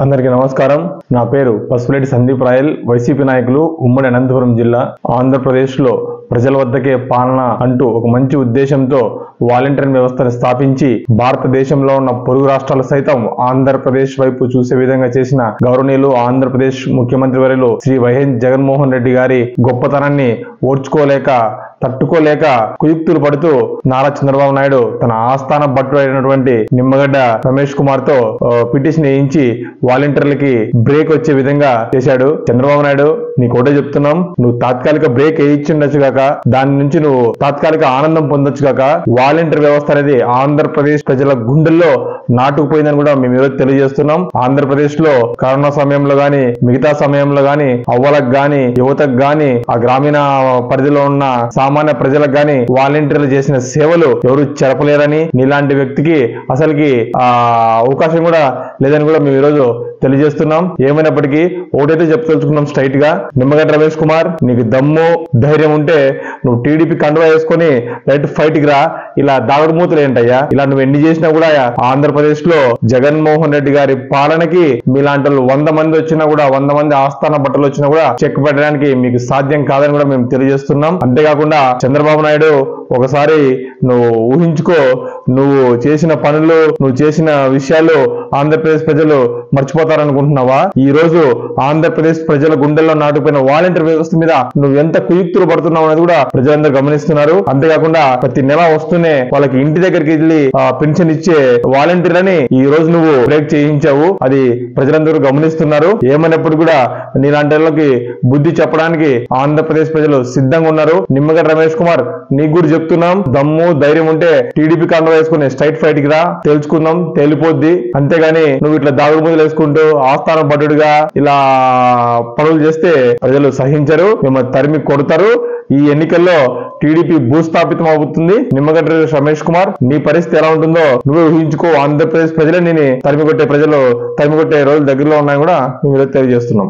అందరికీ నమస్కారం. నా పేరు పసుపులేటి సందీప్ రాయల్. వైసీపీ నాయకులు, ఉమ్మడి అనంతపురం జిల్లా. ఆంధ్రప్రదేశ్లో ప్రజల వద్దకే పాలన అంటూ ఒక మంచి ఉద్దేశంతో వాలంటీర్ వ్యవస్థను స్థాపించి భారతదేశంలో ఉన్న పొరుగు రాష్ట్రాలు సైతం ఆంధ్రప్రదేశ్ వైపు చూసే విధంగా చేసిన గౌరవనీయులు ఆంధ్రప్రదేశ్ ముఖ్యమంత్రి వర్యులు శ్రీ వైఎస్ జగన్మోహన్ రెడ్డి గారి గొప్పతనాన్ని ఓర్చుకోలేక, తట్టుకోలేక కుయుక్తులు పడుతూ నారా చంద్రబాబు నాయుడు తన ఆస్థాన భట్టుడు అయినటువంటి నిమ్మగడ్డ రమేష్ కుమార్ తో పిటిషన్ వేయించి వాలంటీర్లకి బ్రేక్ వచ్చే విధంగా చేశాడు. చంద్రబాబు నాయుడు, నీకు ఒకటే చెప్తున్నాం, నువ్వు తాత్కాలిక బ్రేక్ వేయించుండొచ్చు కాక, దాని నుంచి నువ్వు తాత్కాలిక ఆనందం పొందొచ్చు కాక, వాలంటీర్ వ్యవస్థ అనేది ఆంధ్రప్రదేశ్ ప్రజల గుండెల్లో నాటుకుపోయిందని కూడా మేము ఈరోజు తెలియజేస్తున్నాం. ఆంధ్రప్రదేశ్ లో కరోనా సమయంలో గాని, మిగతా సమయంలో గాని, అవ్వలకు గాని, యువతకు గాని, ఆ గ్రామీణ పరిధిలో ఉన్న సామాన్య ప్రజలకు గాని వాలంటీర్లు చేసిన సేవలు ఎవరు చెరపలేరని, నీలాంటి వ్యక్తికి అసలుకి అవకాశం కూడా లేదని కూడా మేము ఈరోజు తెలియజేస్తున్నాం. ఏమైనప్పటికీ ఒకటైతే చెప్తలుచుకున్నాం స్ట్రైట్ గా, నిమ్మగడ్డ రమేష్ కుమార్, నీకు దమ్ము ధైర్యం ఉంటే నువ్వు టీడీపీ కండువా వేసుకొని రైట్ ఫైట్ కి రా. ఇలా దాగుడు మూతలు ఏంటయ్యా? ఇలా నువ్వు ఎన్ని చేసినా కూడా ఆంధ్రప్రదేశ్ లో జగన్మోహన్ రెడ్డి గారి పాలనకి మీలాంటి వాళ్ళు 100 మంది వచ్చినా కూడా, 100 మంది ఆస్థాన బట్టలు వచ్చినా కూడా చెక్ పెట్టడానికి మీకు సాధ్యం కాదని కూడా మేము తెలియజేస్తున్నాం. అంతేకాకుండా చంద్రబాబు నాయుడు, ఒకసారి నువ్వు ఊహించుకో, నువ్వు చేసిన పనులు, నువ్వు చేసిన విషయాలు ఆంధ్రప్రదేశ్ ప్రజలు మర్చిపోతారనుకుంటున్నావా? ఈ రోజు ఆంధ్రప్రదేశ్ ప్రజల గుండెల్లో నాటుకుపోయిన వాలంటీర్ వ్యవస్థ మీద నువ్వు ఎంత కుయుక్తులు పడుతున్నావు అనేది కూడా ప్రజలందరూ గమనిస్తున్నారు. అంతేకాకుండా ప్రతి నెల వస్తూనే వాళ్ళకి ఇంటి దగ్గరికి వెళ్ళి పెన్షన్ ఇచ్చే వాలంటీర్లని ఈ రోజు నువ్వు బ్రేక్ చేయించావు. అది ప్రజలందరూ గమనిస్తున్నారు. ఏమైనప్పుడు కూడా నీలాంటి వాళ్ళకి బుద్ధి చెప్పడానికి ఆంధ్రప్రదేశ్ ప్రజలు సిద్ధంగా ఉన్నారు. నిమ్మగడ్డ రమేష్ కుమార్, నీకు కూడా చెప్తున్నాం, దమ్ము ధైర్యం ఉంటే టీడీపీ కండువా వేసుకుని స్ట్రైట్ ఫైట్ కి రా, తెలుసుకుందాం, తేలిపోద్ది. అంతేగాని నువ్వు ఇట్లా దాగుడు మూతలు వేసుకుంటూ ఆస్థాన భటుడిగా ఇలా పనులు చేస్తే ప్రజలు సహించరు, మిమ్మల్ని తరిమి కొడతారు. ఈ ఎన్నికల్లో టీడీపీ భూస్థాపితం అవుతుంది. నిమ్మగడ్డ రమేష్ కుమార్, నీ పరిస్థితి ఎలా ఉంటుందో నువ్వే ఊహించుకో. ఆంధ్రప్రదేశ్ ప్రజలే నేను తరిమి కొట్టే రోజులు దగ్గరలో ఉన్నాయని కూడా మేము తెలియజేస్తున్నాం.